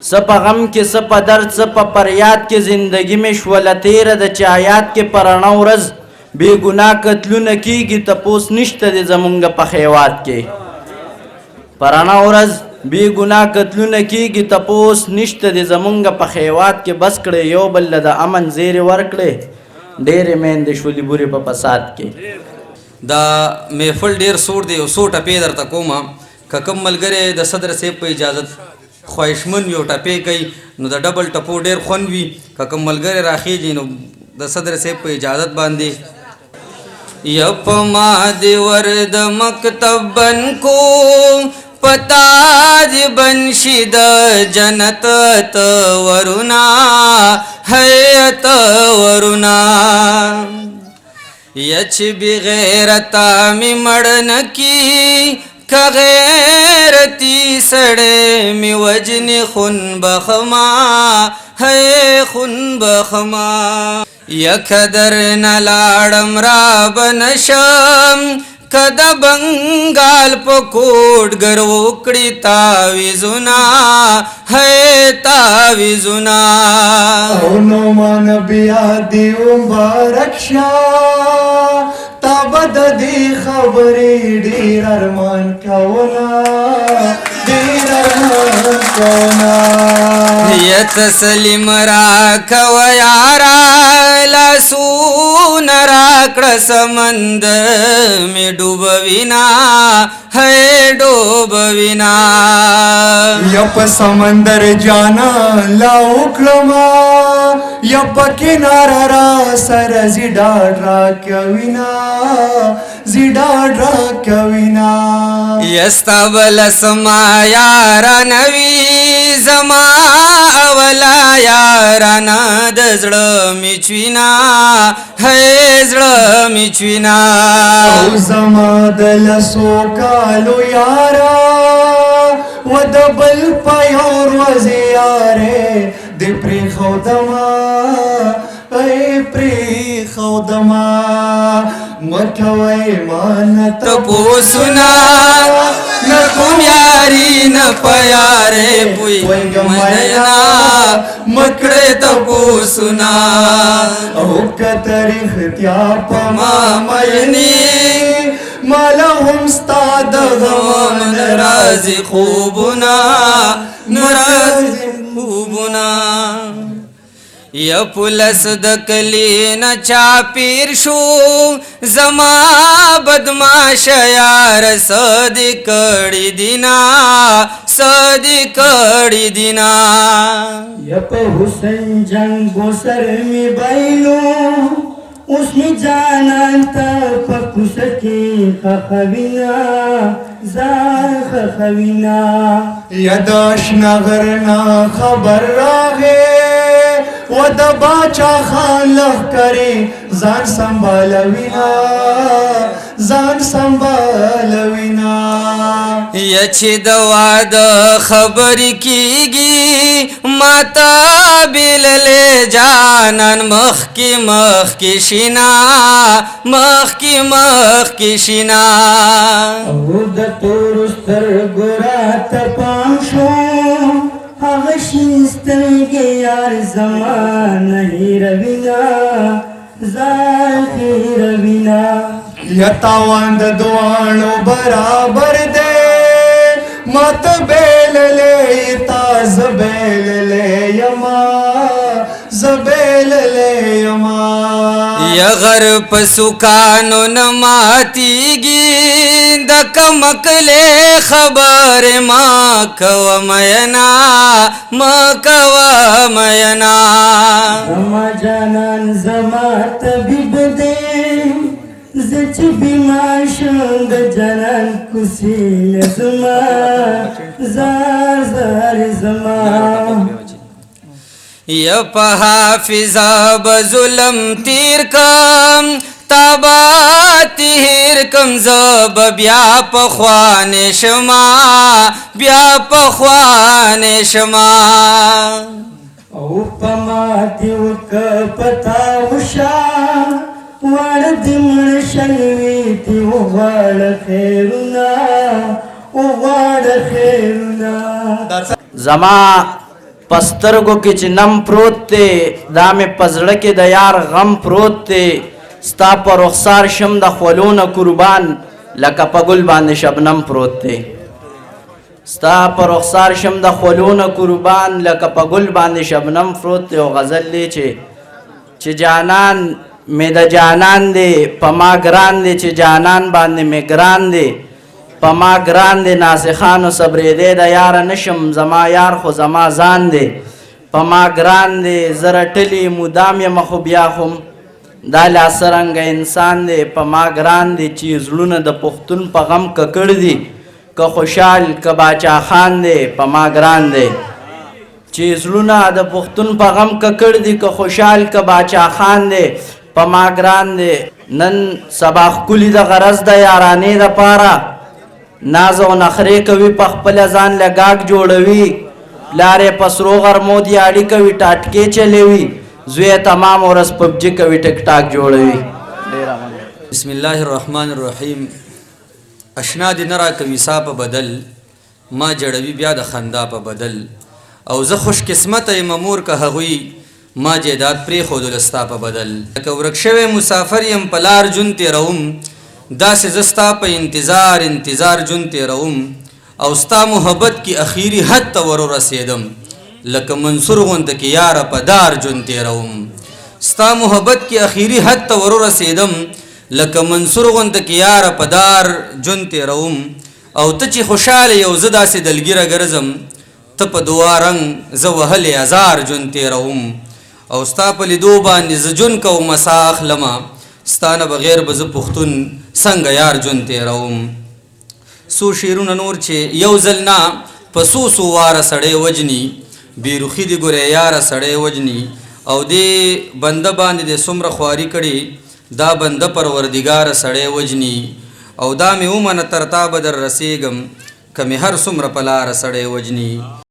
सपा गम के सपा दर्द सपा फरियाद के जिंदगी में शवला तेरा द चायात के पराना रज बेगुनाह कत्लुन कीगी तपोस निश्त दे जमुंग पखेवात के पराना रज बेगुनाह कत्लुन कीगी तपोस निश्त दे जमुंग पखेवात के बस कड़े यो बल्ल द अमन जेर वर्कड़े डेरे में दे शुली बुरे पसाद के दा महफल डेर सोट दे सोट पेदर तकोमा ककम्मल गरे द सदर से पे इजाजत ख्वाहिशमन भी टपे गई नो द डबल टपो डेर खन भी ककम्मल गरे राखी नो द सदर से पे इजाजत बांधे यपमा देवर द मकतबन को पताज बंशिद जनत वरुणा है वरुणा यच बिगैरता में मड़न की कगैरती सड़े में वजन खुन बखमा है खुन बखमा यखदर न लाड़म राबनशम कद बंगाल पकोट गरोकड़ी ताविजुना है ताविजुना नो मन बिया दियो बारक्षा तबद दी खबरी डीर अरमान कौना डीर अरमान कौना यतसलिम राखव यारा लसून राकड़ समंदर में डूबविना है डूबविना यप समंदर जाना लाउक्रमा यप किनारा रा सर जिडाड्रा कविना जिडाड्रा कविना यस्तबल समायारा नवी जमा अवला यारा दजड़ मिचविना है जड़ मिचविना समादल सोकालो यारा वदबल पायोर वजियारे दे प्री खौदमा ऐ प्री खौदमा मठवै मानत पोसुना न कुम्यारी न पयारे पुई मयना मकड़े तपोसुना औकतरिख त्यापमा मयनी मालहुम स्ताद गमन राजी खूबुना नराजी खूबुना यपुलस दकली न चापीर शू जमा बदमाश यार सदी कड़ी दिना यप हुसैन जंग गोसर में बैलो उसने जानत पकुसकी खखविना जार खखविना यदाश नगर ना खबर रागे वद बाचा खान लख करे जान संभालविना जान संभालविना यछि दवाद खबर कीगी माता बिलले जानन मख की शिना अवुद तोरुस्तर गुरात पांशो अवशिस्तर के यार जमान नहीं रविना जाखी रविना यतावंद दुआणो बराबर दे मत बेल ले ताज बेल ले यमा जबेल ले यमा यगर पसुकानो न मातीगी दकमकले खबर मकवमयना समाजानन जमात बिबदे जच बिमाशंग जनन कुशील जमा जार जार जमा यपहाफिजा बजुलम तीर कम ताबातीर कम जब ब्याप ख्वाने शमा उपमा दिवक पता उषा वाड दिमण शनवी ती वाड खेरुना जमा پسترګو کې چې نم پروت دی دا مې په زړه کې د یار غم پروت دی ستا په رخسار شم د خولونه قربان لکه په ګل باندې شبنم پروت دی ستا په رخسار شم د خولونه قربان لکه په ګل باندې شبنم پروت دی او غزل دی چې جانان مې د جانان دی په ما ګران دی چې جانان باندې مې ګران دی په ما ګران دی ناسخانو صبرېدی د یاره نشم زما یار خو زما ځان دی په ما ګران دی زه رټلي مدام یم خو بیا خو دا لا څرنګه انسان دی په ما ګران دی چې زړونه د پښتون په غم ککړ دي که خوشحال که باچا خان دی په ما ګران دی چې زړونه د پښتون په غم ککړ دي که خوشحال که باچا خان دی په ما ګران دی نن سبا ښکلي د غرض د یارانې دپاره ناز او نخرې کوي په خپله ځان له ګاګ جوړوي پلار یې په سرو غرمو دیاړي کوي ټاټکې چلوي زوی یې تمام ورځ پبجي کوي ټک ټاک جوړوي بسم الله الرحمن الرحیم اشنا دې نه راکوي سا په بدل ما جړوي بیا د خندا په بدل او زه خوش قسمته یم مور که هغوی ما جیداد پرېښودل ستا په بدل لکه ورک شوی مسافر یم په لار ژوند تېروم داسې زه ستا په انتظار ژوند تېروم او ستا محبت کې اخیري حد ته ورورسېدم لکه منصور غونته کې یاره په دار ژوند تېروم ستا محبت کې اخیري حد ته ورورسېدم لکه منصور غونته کې یاره په دار ژوند تېروم او ته چې خوشحاله یو زه داسې دلګیره ګرځم ته په دعا رنګ زه وهلې هزار ژوند تېروم او ستا په لیدو باندې زه ژوند کوم سا اخلمه ستانه بغیر به زه پښتون څنګه یار ژوند تېروم څو شعرونه نور چې یو ځل نه په څو واره سړی وجني بېروخي دې ګورې یاره سړی وجني او دې بنده باندې دې څومره خواري کړې دا بنده پروردګاره سړی وجني او دا مې ومنه تر تا به در رسېږم که مې هر څومره په لاره سړی وجني